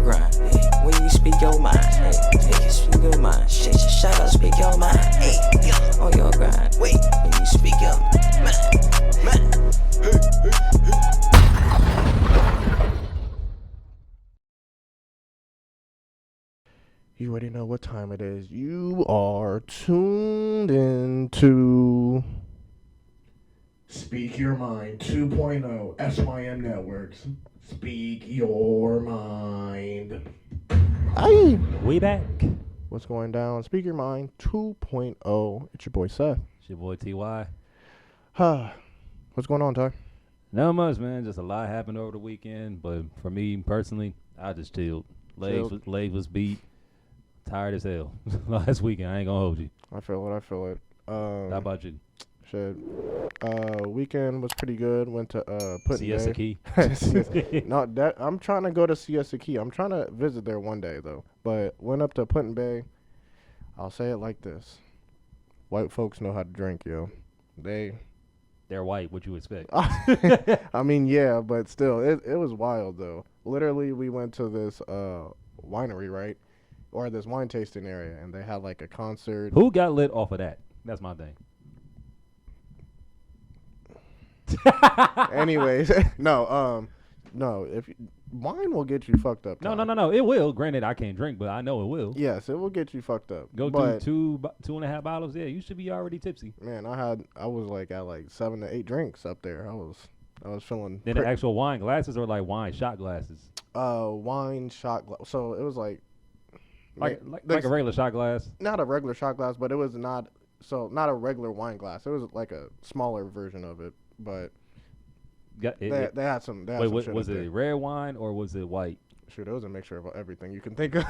grind. Hey, when you speak your mind, hey, you speak your mind. Shit, shout out, speak your mind. Hey, on your grind. Wait, when you speak your mind. You already know what time it is. You are tuned into Speak Your Mind 2.0 SYM Networks. Speak Your Mind. Aye. We back. What's going down? Speak Your Mind 2.0. It's your boy Seth. It's your boy Ty. What's going on, Ty? Not much, man. Just a lot happened over the weekend. But for me personally, I just chilled. Legs was beat. Tired as hell. Last weekend, I ain't gonna hold you. I feel it. How about you? Shit. Weekend was pretty good. Went to Putin Siesta Bay. Key. Not that. I'm trying to go to Siesta Key. I'm trying to visit there one day though. But went up to Putin Bay. I'll say it like this: white folks know how to drink, yo. They're white. What you expect? I mean, yeah, but still, it was wild though. Literally, we went to this winery, right? Or this wine tasting area, and they had like a concert. Who got lit off of that? That's my thing. Anyways, no. If wine will get you fucked up. No. It will. Granted, I can't drink, but I know it will. Yes, it will get you fucked up. Go through 2.5 bottles. Yeah, you should be already tipsy. Man, I was like at like 7 to 8 drinks up there. I was feeling. Then the actual wine glasses or like wine shot glasses. Wine shot glass. So it was like a regular shot glass. Not a regular shot glass, but it was not a regular wine glass. It was like a smaller version of it, but they had some. Wait, was it red wine or was it white? Shoot, it was a mixture of everything you can think of.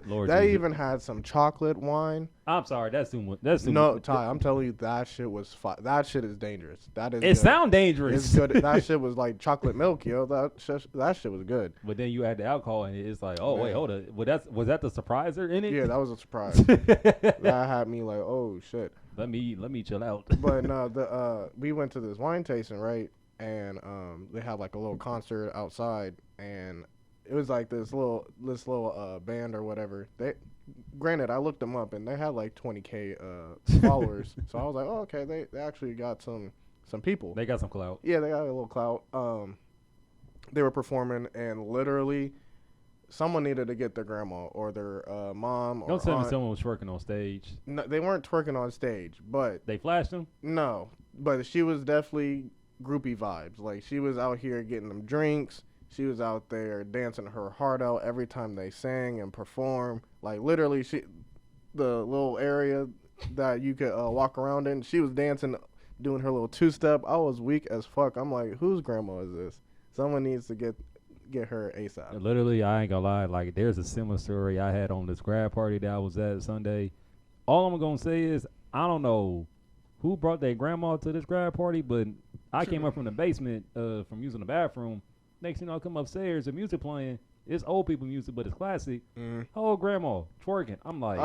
Lord they Jesus. even had some chocolate wine. I'm sorry, that's too much. No, Ty, I'm telling you, that shit was that shit is dangerous. That is. It sound dangerous. It's good. That shit was like chocolate milk, yo. That shit was good. But then you add the alcohol in it. It's like, oh, wait, hold on. Was that the surpriser in it? Yeah, that was a surprise. That had me like, oh shit. Let me chill out. But no, we went to this wine tasting, right? And they had like a little concert outside, and it was like this little band or whatever. Granted, I looked them up and they had like 20K followers. So I was like, oh, okay, they actually got some people. They got some clout. Yeah, they got a little clout. They were performing, and literally someone needed to get their grandma or their mom or Don't tell me aunt. someone was twerking on stage. No, they weren't twerking on stage, but They flashed them? no, but she was definitely groupie vibes. Like, she was out here getting them drinks. She was out there dancing her heart out every time they sang and performed. Like, literally, the little area that you could walk around in, she was dancing, doing her little two-step. I was weak as fuck. I'm like, whose grandma is this? Someone needs to get her ASAP. Literally, I ain't gonna lie. Like, there's a similar story I had on this grad party that I was at Sunday. All I'm gonna say is, I don't know who brought their grandma to this grad party, but I came up from the basement from using the bathroom. Next thing you know, I come upstairs, the music playing. It's old people music, but it's classic. Oh, grandma twerking. I'm like,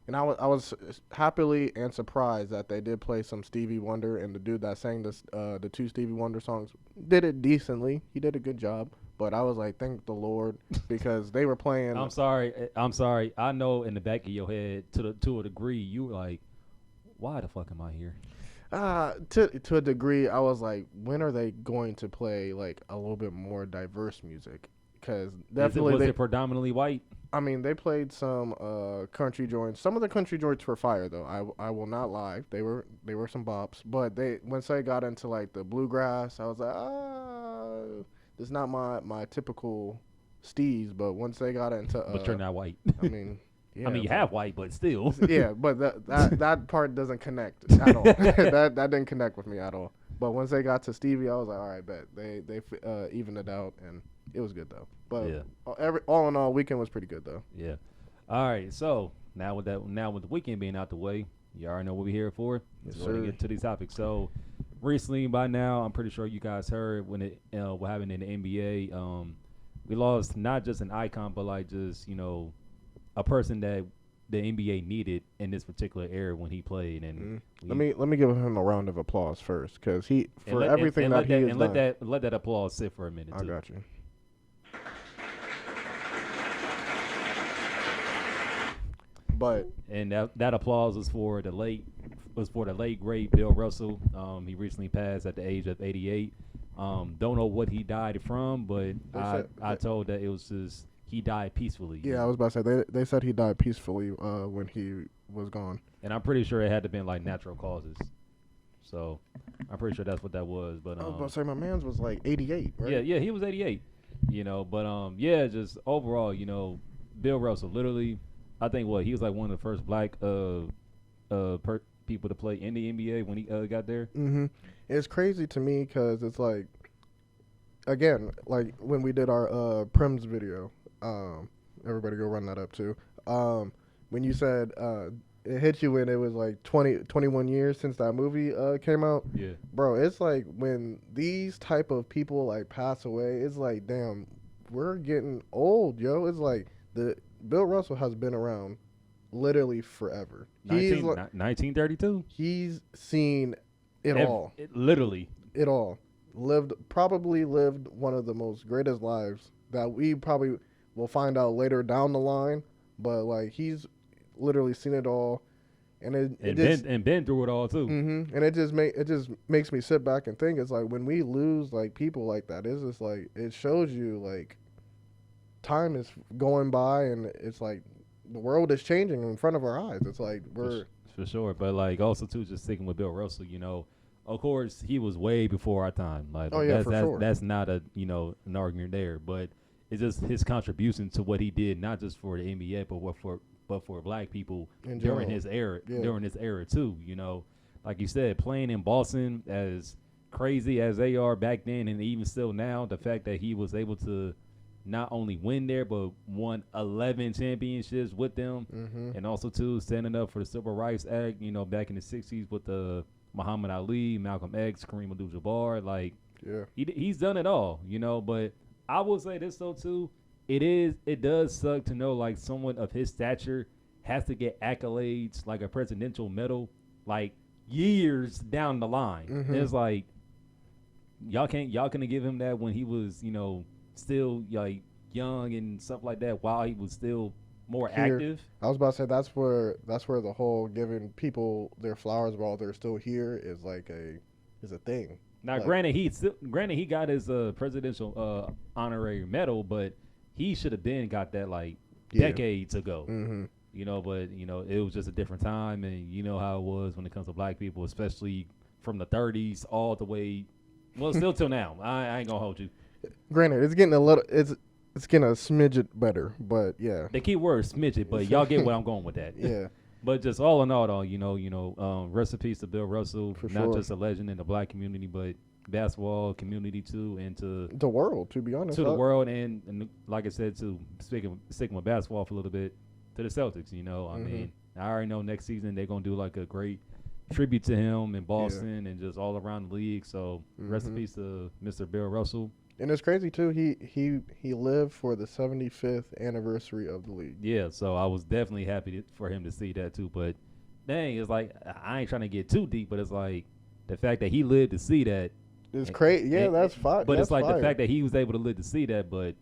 and I was happily and surprised that they did play some Stevie Wonder, and the dude that sang the 2 Stevie Wonder songs did it decently. He did a good job, but I was like, thank the Lord, because they were playing. I'm sorry. I know in the back of your head, to a degree, you were like, why the fuck am I here? To a degree, I was like, when are they going to play like a little bit more diverse music? Because definitely was it predominantly white? I mean, they played some country joints. Some of the country joints were fire, though. I will not lie. They were some bops. But once they got into like the bluegrass, I was like, this is not my typical steez. But once they got into, but you're not white. I mean. Yeah, I mean, you have white, but still. Yeah, but that part doesn't connect at all. that didn't connect with me at all. But once they got to Stevie, I was like, all right, bet they evened it out, and it was good though. But yeah. All in all, weekend was pretty good though. Yeah. All right, so now with the weekend being out the way, you already know what we're here for. Let's go get to these topics. So recently, by now, I'm pretty sure you guys heard when what happened in the NBA. We lost not just an icon, but like just a person that the NBA needed in this particular era when he played. And let me give him a round of applause first, because everything that he has done. Let that applause sit for a minute. I got you. But and that applause was for the late great Bill Russell. He recently passed at the age of 88. Don't know what he died from, but I told that it was just he died peacefully. Yeah, I was about to say they said he died peacefully when he was gone. And I'm pretty sure it had to been like natural causes. So I'm pretty sure that's what that was. But I was about to say my man's was like 88, right? Yeah, he was 88. But yeah, just overall, Bill Russell, literally, I think he was like one of the first black people to play in the NBA when he got there. Mm-hmm. It's crazy to me because it's like, again, like when we did our Prims video, everybody go run that up too. When you said it hit you when it was like 21 years since that movie came out. Yeah. Bro, it's like when these type of people like pass away, it's like, damn, we're getting old, yo. It's like Bill Russell has been around literally forever. 1932. He's seen it all. Literally. It all. Probably lived one of the most greatest lives that we probably will find out later down the line. But like he's literally seen it all, and been through it all too. Mm-hmm. And it just makes me sit back and think. It's like when we lose like people like that, it's just like it shows you like time is going by, and it's like the world is changing in front of our eyes. It's like we're for sure, but like also too, just sticking with Bill Russell, of course he was way before our time. Like, sure. That's not a an argument there, but it's just his contribution to what he did, not just for the NBA, but for black people during his era, too. Like you said, playing in Boston, as crazy as they are back then, and even still now, the fact that he was able to not only win there, but won 11 championships with them, and also too standing up for the Civil Rights Act. Back in the '60s with the Muhammad Ali, Malcolm X, Kareem Abdul-Jabbar. Like, he's done it all. But I will say this though too. It does suck to know like someone of his stature has to get accolades like a presidential medal like years down the line. Mm-hmm. It's like y'all couldn't give him that when he was still like young and stuff like that, while he was still more active. I was about to say that's where the whole giving people their flowers while they're still here is a thing. Now, like, granted, he got his presidential honorary medal, but he should have been got that like decades ago. Mm-hmm. But it was just a different time, and you know how it was when it comes to black people, especially from the 30s all the way, still till now. I ain't gonna hold you. Granted, it's getting it's getting a smidget better, but yeah. The key word is smidget, but y'all get where I'm going with that. Yeah. But just all in all, though, rest in peace to Bill Russell, not just a legend in the black community, but basketball community too, and to the world, to be honest. To the world, and like I said, to sticking with basketball for a little bit, to the Celtics. I mean, I already know next season they're gonna do like a great tribute to him in Boston and just all around the league. So rest in peace to Mr. Bill Russell. And it's crazy too. He lived for the 75th anniversary of the league. Yeah, so I was definitely happy for him to see that too. But dang, it's like I ain't trying to get too deep, but it's like the fact that he lived to see that. It's crazy. Yeah, that's fine. But it's like fire. The fact that he was able to live to see that, but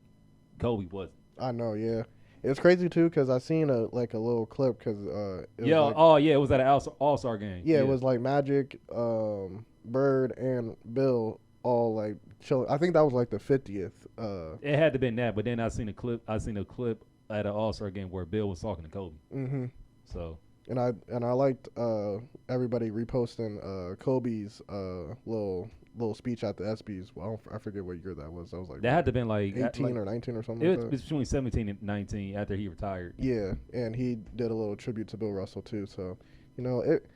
Kobe wasn't. I know. Yeah, it's crazy too because I seen a little clip because it was at an All-Star game. Yeah, it was like Magic, Bird, and Bill all like chilling. I think that was like the 50th. It had to been that, but then I seen a clip at an All-Star game where Bill was talking to Kobe. Mm-hmm. So. And I liked everybody reposting Kobe's little speech at the ESPYs. Well, I forget what year that was. I was like that had to been like 18 or 19 or something. It was between 17 and 19 after he retired. Yeah, and he did a little tribute to Bill Russell too. So it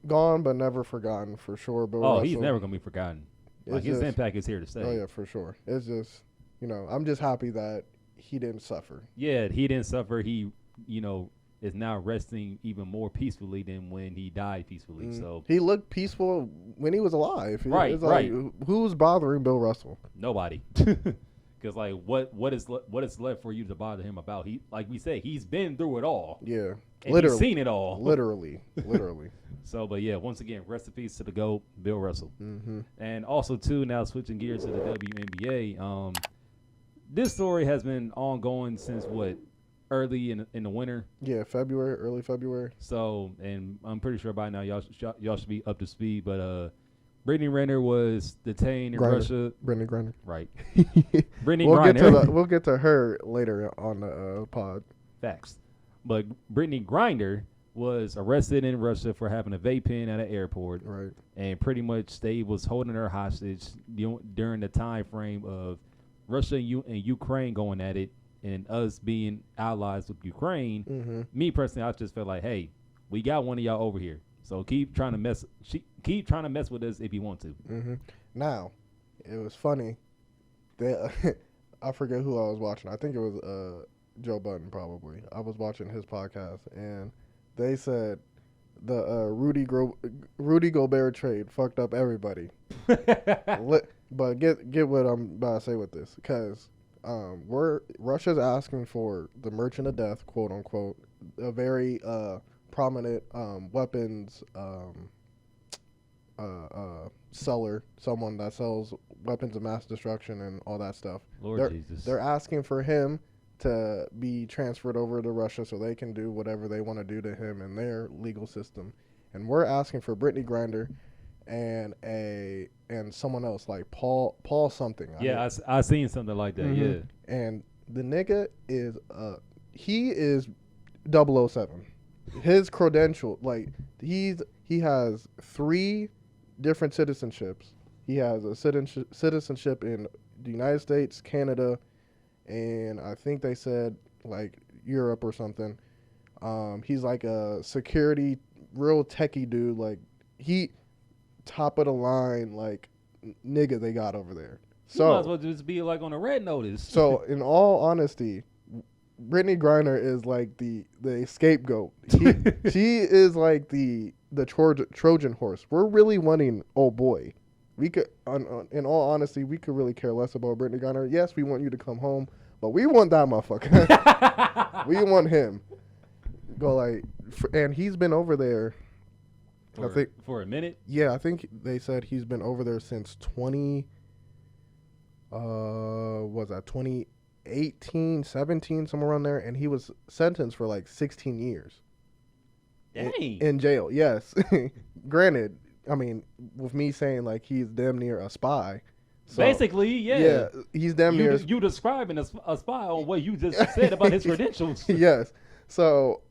gone but never forgotten for sure. Bill Russell. He's never gonna be forgotten. Like his impact is here to stay. Oh yeah, for sure. It's just I'm just happy that he didn't suffer. Yeah, he didn't suffer. He is now resting even more peacefully than when he died peacefully. So he looked peaceful when he was alive. Right. Who's bothering Bill Russell? Nobody. Because like what is left for you to bother him about? He, like we say, he's been through it all. Yeah, and literally he's seen it all. Literally. So, but yeah, once again, rest in peace to the GOAT, Bill Russell. Mm-hmm. And also too, now switching gears to the WNBA. This story has been ongoing since early in the winter. Yeah, early February. So, and I'm pretty sure by now y'all should be up to speed. But Britney Renner was detained in Russia. Brittney Grinder. Right. Britney Grinder. We'll get to her later on the pod. Facts. But Britney Grinder was arrested in Russia for having a vape pen at an airport. Right. And pretty much they was holding her hostage during the time frame of Russia and Ukraine going at it and us being allies with Ukraine. Mm-hmm. Me personally, I just felt like, hey, we got one of y'all over here. So keep trying to mess with us if you want to. Mm-hmm. Now, it was funny. I forget who I was watching. I think it was Joe Budden probably. I was watching his podcast, and they said the Rudy Gobert trade fucked up everybody. But get what I'm about to say with this, because Russia's asking for the Merchant of Death, quote unquote, a very prominent weapons seller, someone that sells weapons of mass destruction and all that stuff. Jesus. They're asking for him to be transferred over to Russia so they can do whatever they want to do to him in their legal system. And we're asking for Brittney Grinder and someone else like Paul something. Yeah, I seen something like that. Mm-hmm. Yeah. And the nigga is he is 007. His credential, like he has 3 different citizenships. He has a citizenship in the United States, Canada, and I think they said like Europe or something. He's like a security, real techie dude. Like he top of the line, like nigga they got over there. So you might as well just be like on a red notice. So in all honesty, Brittney Grinder is like the scapegoat. She is like the Trojan horse. We're really wanting old boy. We could, in all honesty, we could really care less about Brittney Grinder. Yes, we want you to come home, but we want that motherfucker. We want him. And he's been over there. For a minute. Yeah, I think they said he's been over there since 2018, 17, somewhere around there, and he was sentenced for like 16 years. Dang. In jail, yes. Granted, I mean, with me saying like he's damn near a spy. So, basically, yeah. Yeah, he's damn near. You describing a spy on what you just said about his credentials. Yes. So,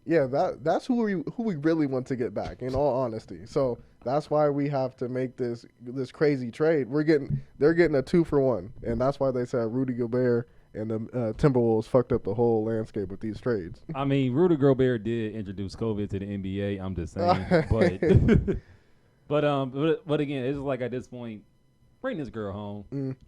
yeah, that's who we really want to get back, in all honesty. So that's why we have to make this crazy trade. They're getting a 2-for-1, and that's why they said Rudy Gobert and the Timberwolves fucked up the whole landscape with these trades. I mean, Rudy Gobert did introduce COVID to the NBA. I'm just saying, but again, it's like at this point, bring this girl home.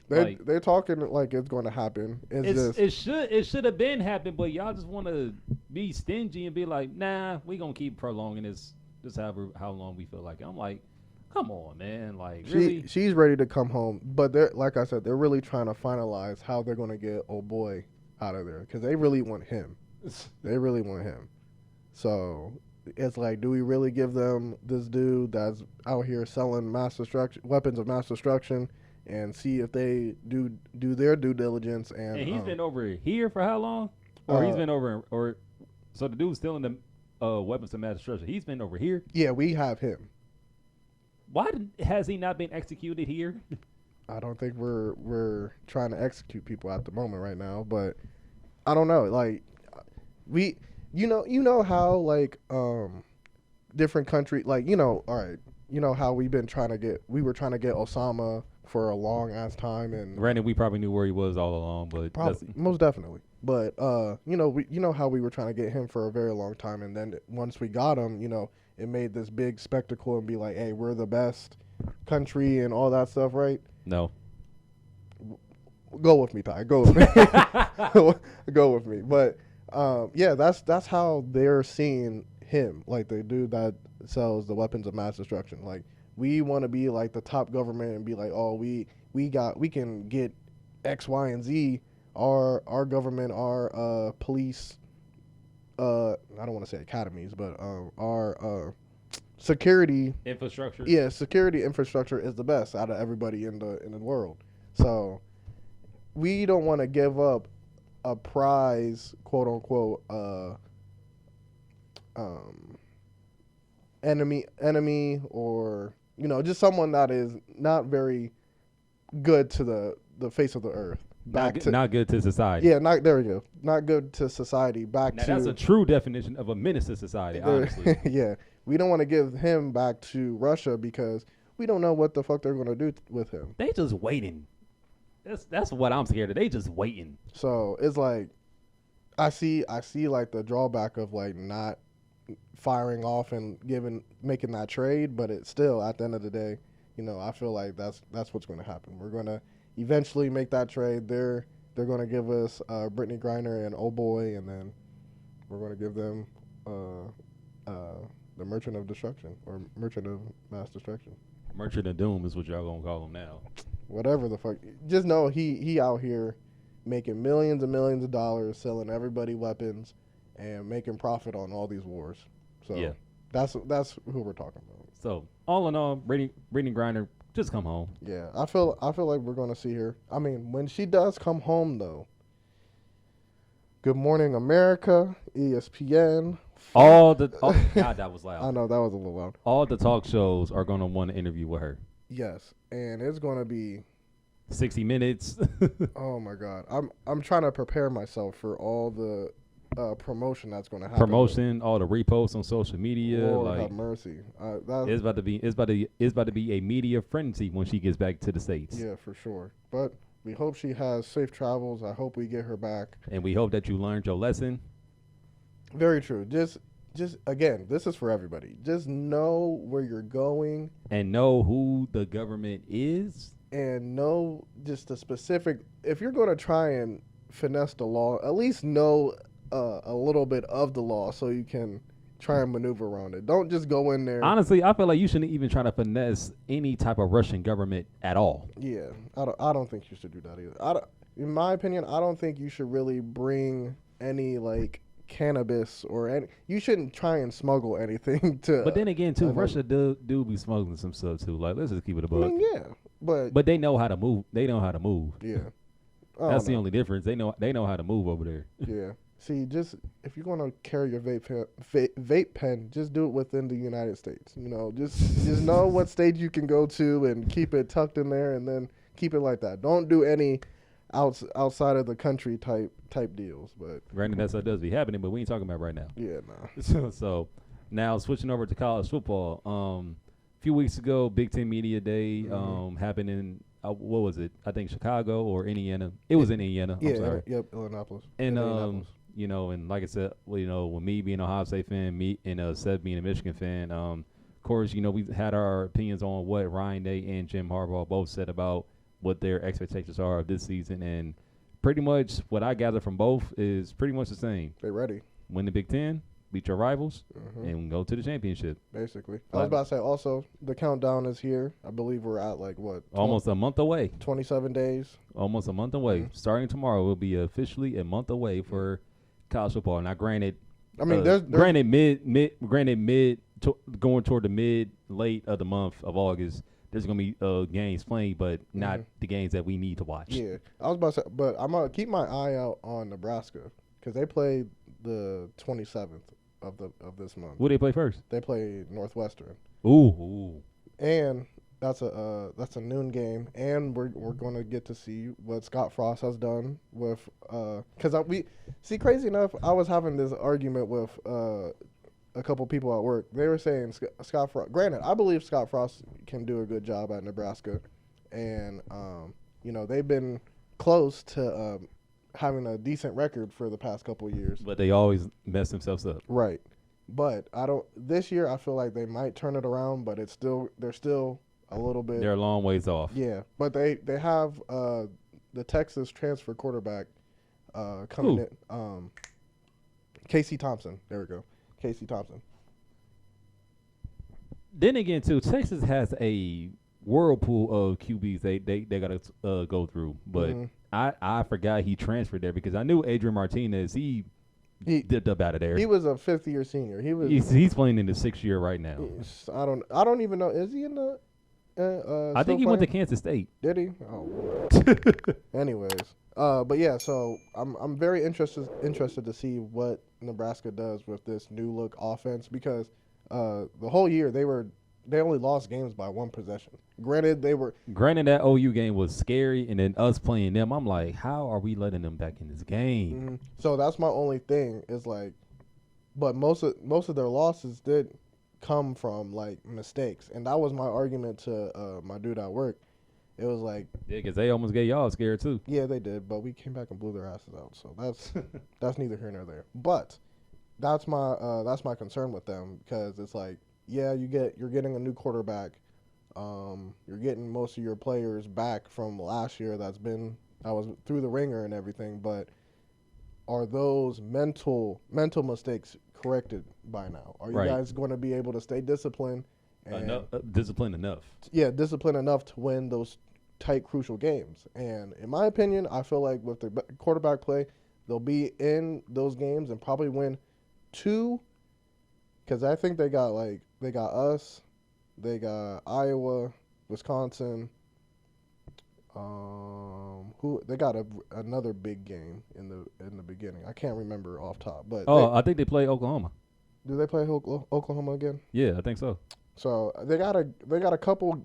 They're talking like it's going to happen. It should have been happened, but y'all just want to be stingy and be like, nah, we gonna keep prolonging this just how long we feel like it. I'm like, come on, man, like really? She's ready to come home, but like I said, they're really trying to finalize how they're gonna get old boy out of there because they really want him. They really want him. So it's like, do we really give them this dude that's out here selling weapons of mass destruction, and see if they do their due diligence? And he's been over here for how long? Or he's been over, so the dude's still in the weapons of mass destruction. He's been over here. Yeah, we have him. Why has he not been executed here? I don't think we're trying to execute people at the moment right now, but I don't know. Like you know how like different countries, like all right, how we were trying to get Osama for a long ass time, and granted we probably knew where he was all along, but most definitely. But how we were trying to get him for a very long time, and then once we got him, it made this big spectacle and be like, hey, we're the best country and all that stuff, right? No. Go with me, Ty. Go with me. Go with me. But yeah, that's how they're seeing him, like the dude that sells the weapons of mass destruction. Like, we want to be like the top government and be like, oh, we can get X, Y, and Z. Our government, our police. I don't want to say academies, but our security infrastructure. Yeah, security infrastructure is the best out of everybody in the world. So we don't want to give up a prize, quote unquote, enemy, or just someone that is not very good to the face of the earth. Not good to society. Yeah, there we go. Not good to society. That's a true definition of a menace to society, honestly. Yeah. We don't want to give him back to Russia because we don't know what the fuck they're going to do with him. They just waiting. That's what I'm scared of. They just waiting. So it's like, I see like the drawback of like not firing off and making that trade, but it's still, at the end of the day, I feel like that's what's going to happen. We're going to eventually make that trade. They're going to give us Brittney Grinder and Oh Boy, and then we're going to give them the Merchant of Destruction, or Merchant of Mass Destruction. Merchant of Doom is what y'all going to call him now. Whatever the fuck. Just know he out here making millions and millions of dollars, selling everybody weapons and making profit on all these wars. So yeah, that's who we're talking about. So all in all, Brittney Grinder, just come home. Yeah, I feel like we're gonna see her. I mean, when she does come home, though, Good Morning America, ESPN, God, that was loud. I know that was a little loud. All the talk shows are gonna want to interview with her. Yes, and it's gonna be 60 Minutes. Oh my God, I'm trying to prepare myself for all the promotion that's going to happen. Promotion, all the reposts on social media. Lord have mercy. It's about to be a media frenzy when she gets back to the States. Yeah, for sure. But we hope she has safe travels. I hope we get her back. And we hope that you learned your lesson. Very true. Just again, this is for everybody. Just know where you're going. And know who the government is. And know just the specific, if you're going to try and finesse the law, at least know a little bit of the law so you can try and maneuver around it. Don't just go in there. Honestly, I feel like you shouldn't even try to finesse any type of Russian government at all. Yeah, I don't think you should do that either. In my opinion, I don't think you should really bring any like cannabis or any. You shouldn't try and smuggle anything to. But then again, too, Russia do be smuggling some stuff too. Like, let's just keep it a buck. I mean, yeah, but they know how to move. They know how to move. Yeah, that's the only difference. They know how to move over there. Yeah. See, just if you're gonna carry your vape pen, just do it within the United States. Just know what state you can go to and keep it tucked in there, and then keep it like that. Don't do any outside of the country type deals. But granted, that stuff does be happening, but we ain't talking about right now. Yeah, nah. So now switching over to college football. A few weeks ago, Big Ten Media Day happened in what was it? I think Chicago or Indiana. It was in Indiana. Yeah, I'm sorry. Yep, Indianapolis. And and like I said, with me being an Ohio State fan, me and Seth being a Michigan fan, of course, we had our opinions on what Ryan Day and Jim Harbaugh both said about what their expectations are of this season, and pretty much what I gather from both is pretty much the same. They ready. Win the Big Ten, beat your rivals, and go to the championship. Basically. I was about to say, also, the countdown is here. I believe we're at, almost a month away. 27 days. Almost a month away. Starting tomorrow, we'll be officially a month away for college football. Now, granted, I mean, going toward the late of the month of August, there's going to be games playing, but not the games that we need to watch. Yeah. I was about to say, but I'm going to keep my eye out on Nebraska because they play the 27th of this month. Who they play first? They play Northwestern. Ooh. And that's a noon game, and we're going to get to see what Scott Frost has done with because crazy enough, I was having this argument with a couple people at work. They were saying Scott Frost. Granted, I believe Scott Frost can do a good job at Nebraska, and they've been close to having a decent record for the past couple of years. But they always mess themselves up. Right. But this year I feel like they might turn it around, but they're still a little bit. They're a long ways off. Yeah. But they have the Texas transfer quarterback coming in. Casey Thompson. There we go. Casey Thompson. Then again, too, Texas has a whirlpool of QBs they got to go through. But I forgot he transferred there because I knew Adrian Martinez, he dipped up out of there. He was a fifth-year senior. He's playing in the 6th year right now. I don't even know. Is he in the I think he went to Kansas State. Did he? Oh, Lord. Anyways, but yeah, so I'm very interested to see what Nebraska does with this new look offense because the whole year they only lost games by 1 possession. Granted, that OU game was scary, and then us playing them, I'm like, how are we letting them back in this game? Mm-hmm. So that's my only thing is like, but most of their losses did come from like mistakes, and that was my argument to my dude at work. It was like, yeah, because they almost get y'all scared too. Yeah, they did, but we came back and blew their asses out. So that's neither here nor there. But that's my concern with them because it's like, yeah, you're getting a new quarterback. You're getting most of your players back from last year that was through the ringer and everything, but are those mental mistakes corrected by now? Are you guys going to be able to stay disciplined? Disciplined enough. Yeah, disciplined enough to win those tight, crucial games. And in my opinion, I feel like with their quarterback play, they'll be in those games and probably win 2. Because I think they got us, they got Iowa, Wisconsin. They got another big game in the beginning. I can't remember off top, but I think they play Oklahoma. Do they play Oklahoma again? Yeah, I think so. So they got a couple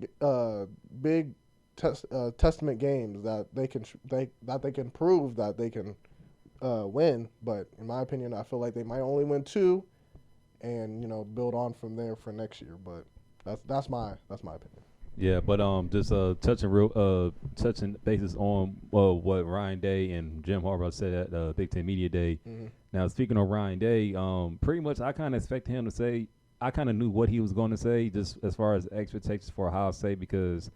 big testament games that they can prove that they can win. But in my opinion, I feel like they might only win 2, and build on from there for next year. But that's my opinion. Yeah, but just touching bases on what Ryan Day and Jim Harbaugh said at Big Ten Media Day. Mm-hmm. Now, speaking of Ryan Day, pretty much I kind of expected him to say, I kind of knew what he was going to say just as far as expectations for Ohio State because,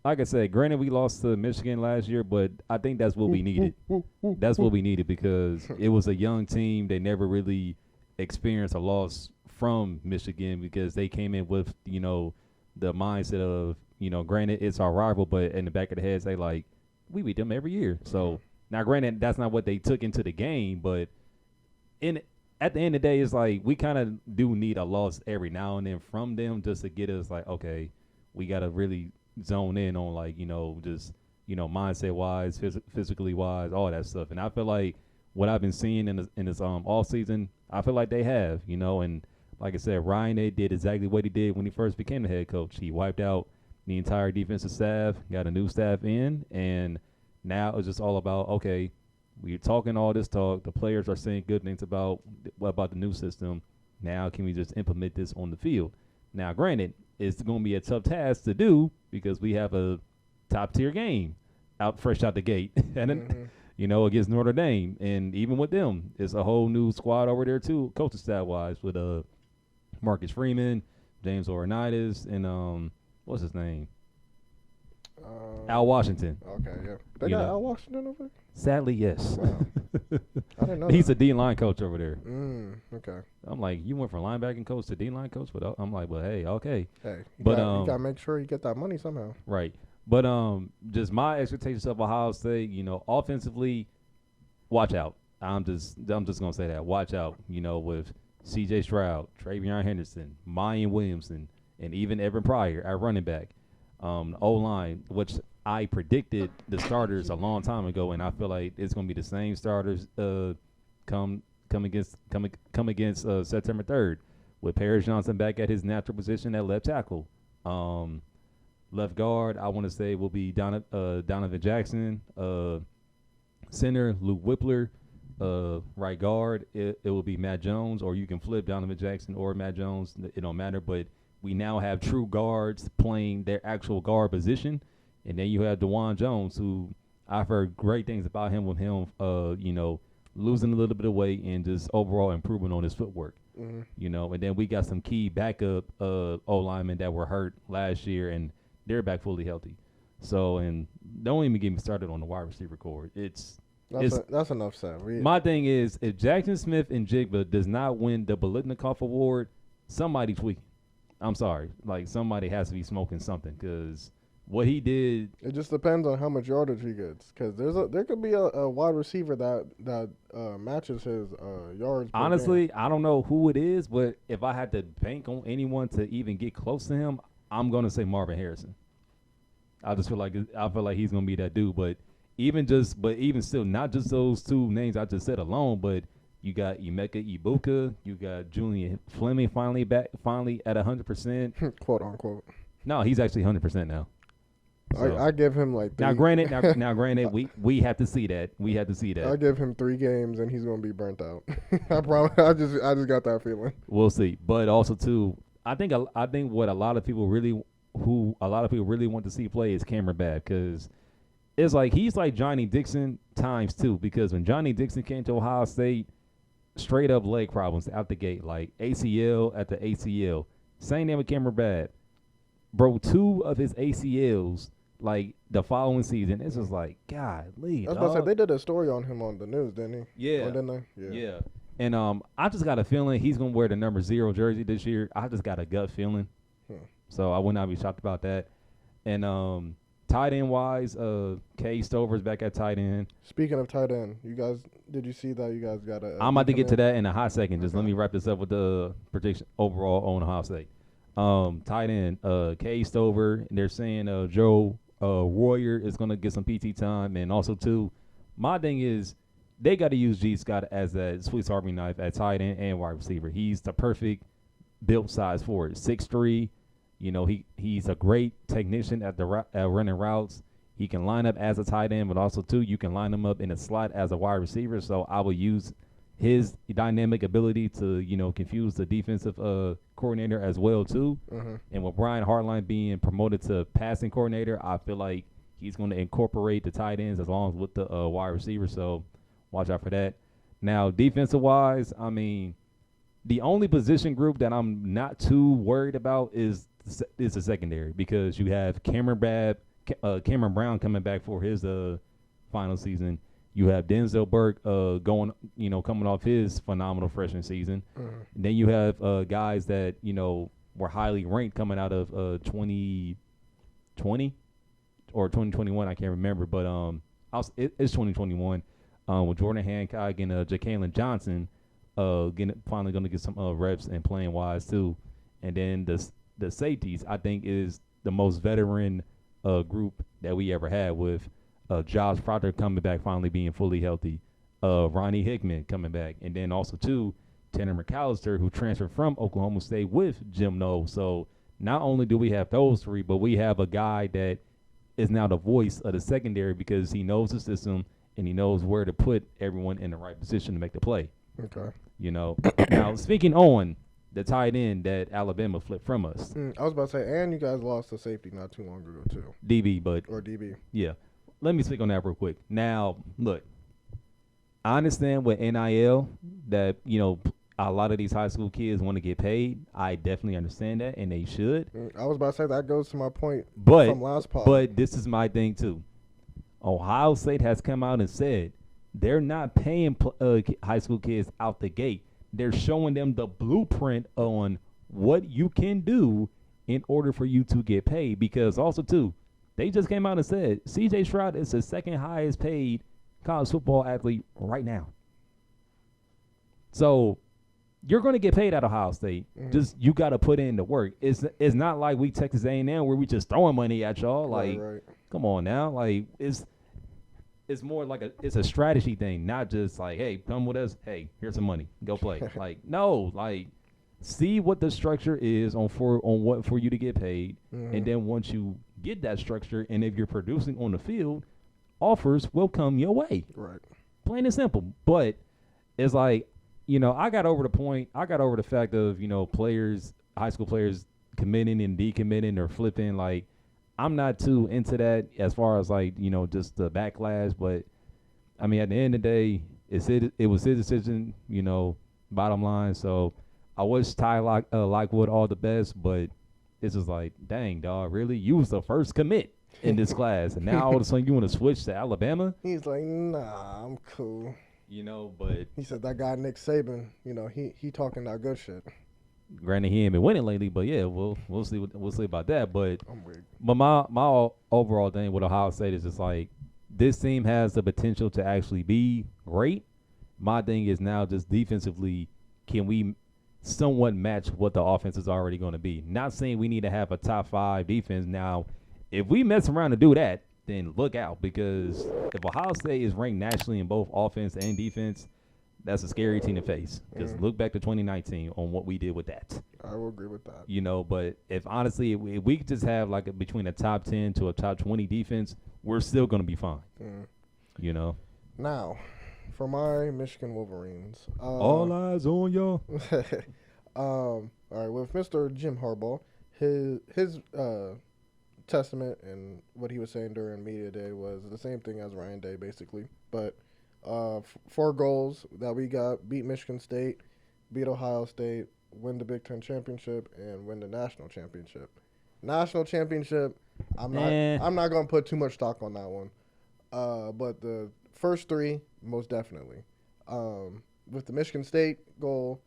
like I said, granted we lost to Michigan last year, but I think that's what we needed. That's what we needed because it was a young team. They never really experienced a loss from Michigan because they came in with, the mindset of, granted it's our rival, but in the back of the heads, they like, we beat them every year. So now granted, that's not what they took into the game, but at the end of the day, it's like we kind of do need a loss every now and then from them just to get us like, okay, we got to really zone in on like, just, mindset wise, physically wise, all that stuff. And I feel like what I've been seeing in this all season, I feel like they have, and like I said, Ryan Day did exactly what he did when he first became the head coach. He wiped out the entire defensive staff, got a new staff in, and now it's just all about, okay, we're talking all this talk. The players are saying good things about the new system. Now can we just implement this on the field? Now, granted, it's going to be a tough task to do because we have a top-tier game fresh out the gate. And against Notre Dame. And even with them, it's a whole new squad over there, too, coaching staff-wise, with Marcus Freeman, James Laurinaitis, and what's his name? Al Washington. Okay, yeah. They got Al Washington over there? Sadly, yes. Wow. I didn't know He's a D-line coach over there. Okay. I'm like, you went from linebacking coach to D-line coach? But I'm like, well, hey, okay. Hey, you got to make sure you get that money somehow. Right. But just my expectations of Ohio State, offensively, watch out. I'm just gonna say that. Watch out, with C.J. Stroud, Travion Henderson, Mayan Williamson, and even Evan Pryor at running back. O-line, which I predicted the starters a long time ago, and I feel like it's gonna be the same starters come against September 3rd, with Paris Johnson back at his natural position at left tackle. Left guard, I want to say, will be Donovan Jackson. Center, Luke Whippler. Right guard, it will be Matt Jones, or you can flip Donovan Jackson or Matt Jones. It don't matter, but we now have true guards playing their actual guard position. And then you have DeJuan Jones, who I've heard great things about him with him, losing a little bit of weight and just overall improving on his footwork. Mm-hmm. And then we got some key backup O-linemen that were hurt last year, and they're back fully healthy. So, and don't even get me started on the wide receiver core. That's enough said. My thing is, if Jackson Smith and Jigba does not win the Biletnikoff Award, somebody tweaking. I'm sorry. Like, somebody has to be smoking something because what he did. It just depends on how much yardage he gets, because there could be a wide receiver that matches his yards. Honestly, I don't know who it is, but if I had to bank on anyone to even get close to him, I'm gonna say Marvin Harrison. I feel like he's gonna be that dude. But even still, not just those two names I just said alone, but you got Emeka Ibuka, you got Julian Fleming finally at 100%, quote unquote. No, he's actually 100% now. So. I give him like 3. Now granted, we have to see that. I give him 3 games and he's gonna be burnt out. I promise. I just got that feeling. We'll see. But also too, I think what a lot of people really want to see play is Cameron Babb, because it's like he's like Johnny Dixon times 2, because when Johnny Dixon came to Ohio State, straight up leg problems out the gate, like ACL at the ACL. Same name with Cameron Babb. Bro, 2 of his ACLs, like, the following season, it's just like, golly, I was about to say, they did a story on him on the news, didn't he? Yeah. Or didn't they? Yeah. And I just got a feeling he's going to wear the number 0 jersey this year. I just got a gut feeling. So I would not be shocked about that. And tight end wise, Kay Stover's back at tight end. Speaking of tight end, did you see that you guys got a I'm about to get to that in a hot second. Just let me wrap this up with the prediction overall on Ohio State. Tight end, Kay Stover. They're saying Joe Royer is going to get some PT time. And also, too, my thing is they got to use G. Scott as a Swiss Army knife at tight end and wide receiver. He's the perfect built size for it. 6'3". You know, he's a great technician at running routes. He can line up as a tight end, but also, too, you can line him up in a slot as a wide receiver. So I will use his dynamic ability to, confuse the defensive coordinator as well, too. And with Brian Hartline being promoted to passing coordinator, I feel like he's going to incorporate the tight ends as long as with the wide receiver. So watch out for that. Now, defensive-wise, I mean, the only position group that I'm not too worried about is the secondary, because you have Cameron Brown coming back for his final season. You have Denzel Burke coming off his phenomenal freshman season. And then you have guys that, were highly ranked coming out of 2020 or 2021. I can't remember, but it's 2021 with Jordan Hancock and Ja'Kalen Johnson finally going to get some reps and playing wise too. And then the safeties, I think, is the most veteran group that we ever had, with Josh Proctor coming back, finally being fully healthy. Ronnie Hickman coming back. And then also, too, Tanner McAllister, who transferred from Oklahoma State with Jim Knowles. So not only do we have those 3, but we have a guy that is now the voice of the secondary, because he knows the system and he knows where to put everyone in the right position to make the play. Okay. Now, speaking on the tight end that Alabama flipped from us. I was about to say, and you guys lost a safety not too long ago, too. DB. Yeah. Let me speak on that real quick. Now, look, I understand with NIL that, a lot of these high school kids want to get paid. I definitely understand that, and they should. I was about to say, that goes to my point from last pod. But this is my thing, too. Ohio State has come out and said they're not paying high school kids out the gate. They're showing them the blueprint on what you can do in order for you to get paid. Because also, too, they just came out and said C.J. Stroud is the second highest paid college football athlete right now. So you're going to get paid at Ohio State. Just you got to put in the work. It's not like we Texas A&M where we just throwing money at y'all. Like, right. Come on now. Like, it's more like it's a strategy thing, not just like, hey, come with us. Hey, here's some money. Go play. Like, no, like, see what the structure is on what for you to get paid. And then once you get that structure, and if you're producing on the field, offers will come your way. Right. Plain and simple. But it's like, I got over the fact of, players, high school players committing and decommitting or flipping. Like, I'm not too into that as far as like, just the backlash. But I mean, at the end of the day, it was his decision, bottom line. So I wish Ty Lockwood all the best, but it's just like, dang, dog, really? You was the first commit in this class, and now all of a sudden you want to switch to Alabama? He's like, nah, I'm cool. But he said that guy Nick Saban, he talking that good shit. Granted, he ain't been winning lately, but yeah, we'll see about that. But I'm weird. But my overall thing with Ohio State is just like, this team has the potential to actually be great. My thing is now just defensively, can we somewhat match what the offense is already going to be? Not saying we need to have a top 5 defense. Now, if we mess around to do that, then look out, because if Ohio State is ranked nationally in both offense and defense, that's a scary team to face. Because look back to 2019 on what we did with that. I will agree with that. You know, but if honestly, if we could just have like between a top 10 to a top 20 defense, we're still going to be fine. You know. Now, for my Michigan Wolverines. All eyes on y'all. All right, with Mr. Jim Harbaugh, his testament and what he was saying during media day was the same thing as Ryan Day, basically. But 4 goals that we got: beat Michigan State, beat Ohio State, win the Big Ten championship, and win the national championship. National championship, I'm not gonna put too much stock on that one. But the first 3, most definitely. With the Michigan State goal,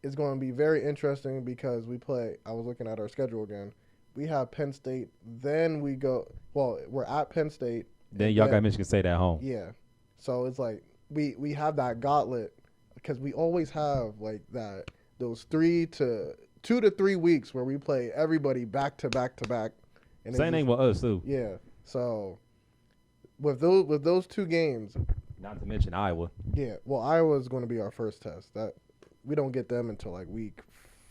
it's going to be very interesting because we play. I was looking at our schedule again. We have Penn State, then we go. Well, we're at Penn State. Then y'all got Michigan State at home. Yeah, so it's like we have that gauntlet because we always have like those 2 to 3 weeks where we play everybody back to back to back. And same thing with us too. Yeah, so with those 2 games, not to mention Iowa. Yeah, well, Iowa's going to be our first test. That we don't get them until like week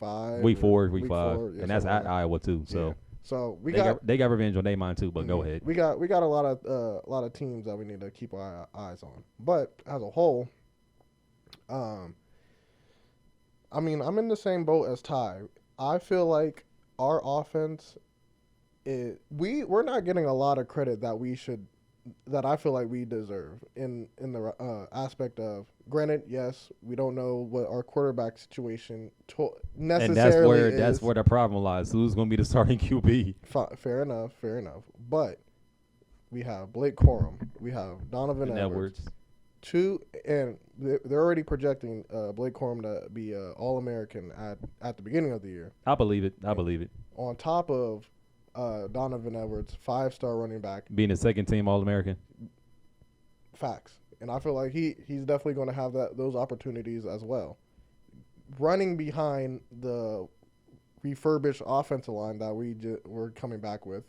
5. Week 4, week 5, yeah, and that's at Iowa too. So, yeah. So they got revenge on their mind too. But go ahead. We got a lot of teams that we need to keep our eyes on. But as a whole, I mean, I'm in the same boat as Ty. I feel like our offense, we're not getting a lot of credit that I feel like we deserve in the aspect of. Granted, yes, we don't know what our quarterback situation necessarily and that's where the problem lies. Who's going to be the starting QB? Fair enough. But we have Blake Corum, we have Donovan Edwards. And they're already projecting Blake Corum to be All-American at the beginning of the year. I believe it. On top of Donovan Edwards, 5-star running back, being a second-team All-American. Facts. And I feel like he's definitely going to have those opportunities as well. Running behind the refurbished offensive line that we're coming back with,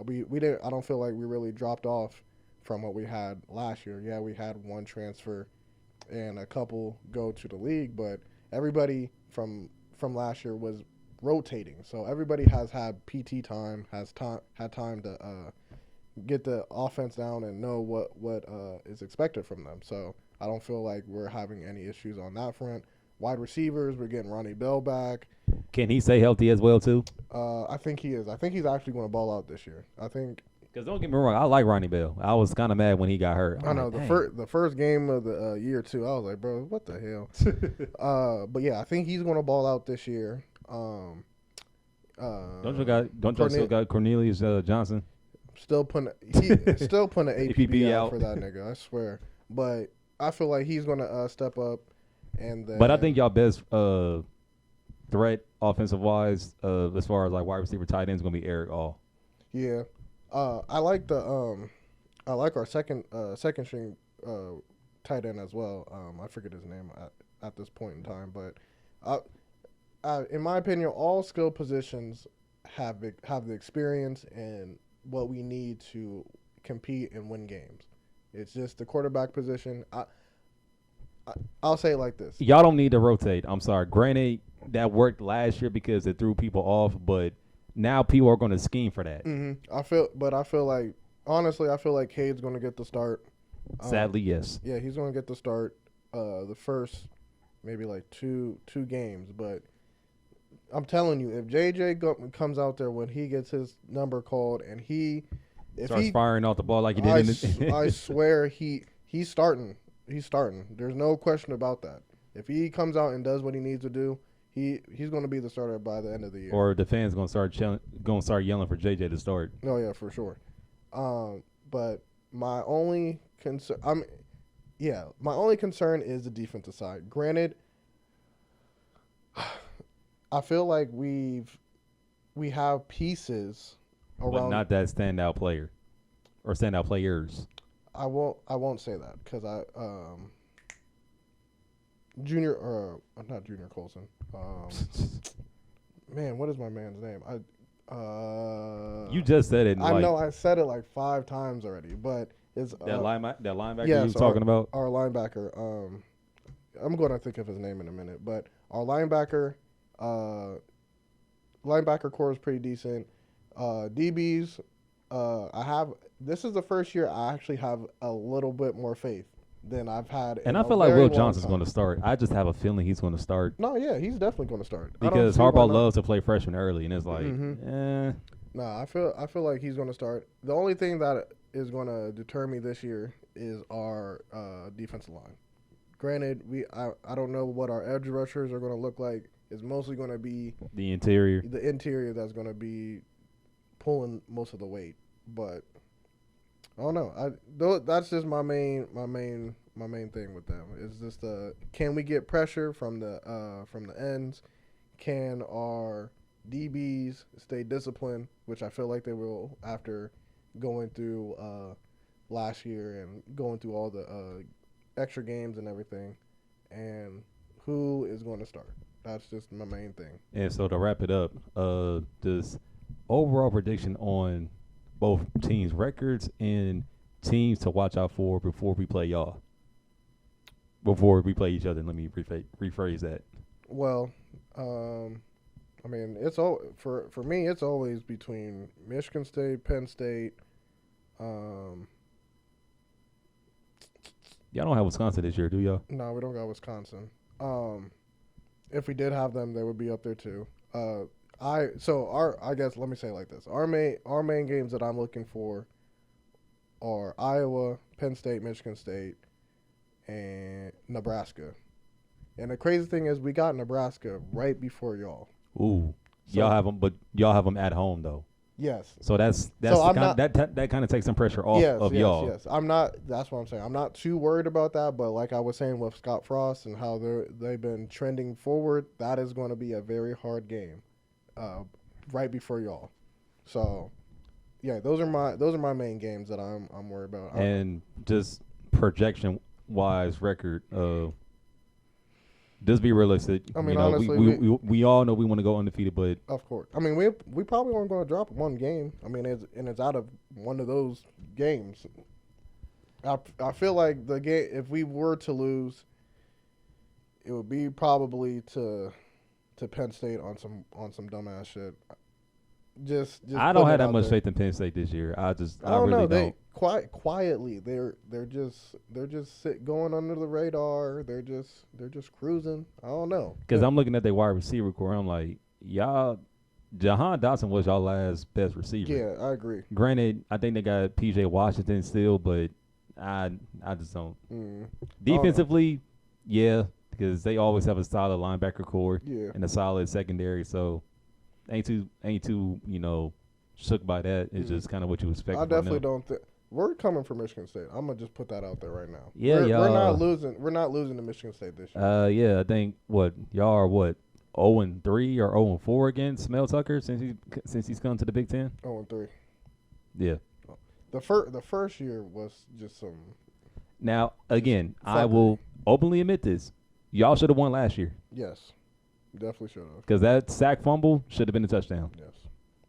we didn't. I don't feel like we really dropped off from what we had last year. Yeah, we had 1 transfer and a couple go to the league, but everybody from last year was rotating. So everybody has had PT time, had time to get the offense down and know what is expected from them. So I don't feel like we're having any issues on that front. Wide receivers, we're getting Ronnie Bell back. Can he stay healthy as well too? I think he is. I think he's actually going to ball out this year. I think. Because don't get me wrong, I like Ronnie Bell. I was kind of mad when he got hurt. I know the first game of the year too. I was like, bro, what the hell? But yeah, I think he's going to ball out this year. Don't you still got Cornelius Johnson? Still putting an APB out for that nigga. I swear. But I feel like he's going to step up. And then, but I think y'all best threat offensive wise, as far as like wide receiver tight end, is going to be Eric All. Yeah. I like our second string tight end as well. I forget his name at this point in time, but in my opinion, all skill positions have the experience and what we need to compete and win games. It's just the quarterback position. I'll say it like this: y'all don't need to rotate. I'm sorry. Granted, that worked last year because it threw people off, but now people are going to scheme for that. Mm-hmm. I feel like honestly, I feel like Cade's going to get the start. Sadly, yes. Yeah, he's going to get the start. The first maybe like two games, but I'm telling you, if JJ comes out there when he gets his number called and he starts firing off the ball like he did, I swear he's starting. He's starting. There's no question about that. If he comes out and does what he needs to do, he's going to be the starter by the end of the year. Or the fans going to start yelling for JJ to start. Oh yeah, for sure. But my only concern, is the defensive side. Granted, I feel like we have pieces around, but not that standout player or standout players. I won't say that because not Junior Colson. Man, what is my man's name? You just said it. I know I said it like 5 times already, but it's that linebacker yes, you were talking about. Our linebacker. I'm going to think of his name in a minute, but our linebacker core is pretty decent. DBs, this is the first year I actually have a little bit more faith than I've had. And I feel like Will Johnson's going to start. I just have a feeling he's going to start. No, yeah, he's definitely going to start. Because Harbaugh loves to play freshmen early, and it's like, No, I feel like he's going to start. The only thing that is going to deter me this year is our defensive line. Granted, I don't know what our edge rushers are going to look like. It's mostly going to be the interior. The interior that's going to be pulling most of the weight, but I don't know. That's just my main thing with them. Is just can we get pressure from the ends? Can our DBs stay disciplined, which I feel like they will after going through last year and going through all the extra games and everything, and who is going to start? That's just my main thing. And so to wrap it up, this overall prediction on both teams' records and teams to watch out for before we play y'all. Before we play each other, let me rephrase that. Well, I mean, it's all for me. It's always between Michigan State, Penn State. Y'all don't have Wisconsin this year, do y'all? No, we don't got Wisconsin. If we did have them, they would be up there too. I guess let me say it like this: our main games that I'm looking for are Iowa, Penn State, Michigan State, and Nebraska. And the crazy thing is, we got Nebraska right before y'all. Ooh, so, y'all have them at home though. Yes. So that kind of takes some pressure off of y'all. Yes, I'm not. That's what I'm saying. I'm not too worried about that. But like I was saying with Scott Frost and how they've been trending forward, that is going to be a very hard game, right before y'all. So, yeah, those are my main games that I'm worried about. And just projection wise record. Just be realistic. I mean, honestly, we all know we want to go undefeated, but of course, I mean we probably weren't going to drop one game. I mean, it's out of one of those games. I feel like the game, if we were to lose, it would be probably to Penn State on some dumbass shit. Just I don't have that much faith in Penn State this year. I don't know. Don't. Quietly, they're just going under the radar. They're just cruising. I don't know. Because I'm looking at their wide receiver core. I'm like, y'all, Jahan Dotson was y'all last best receiver. Yeah, I agree. Granted, I think they got P.J. Washington still, but I just don't. Defensively, yeah, because they always have a solid linebacker core and a solid secondary. So ain't too shook by that. It's just kind of what you expect. I definitely don't think. We're coming for Michigan State. I'm gonna just put that out there right now. Yeah, we're not losing. We're not losing to Michigan State this year. Yeah, I think y'all are 0-3 or 0-4 against Mel Tucker since he's come to the Big Ten. 0-3. Yeah. The first year was just some. Now again, I will openly admit this: y'all should have won last year. Yes, definitely should have. Because that sack fumble should have been a touchdown. Yes.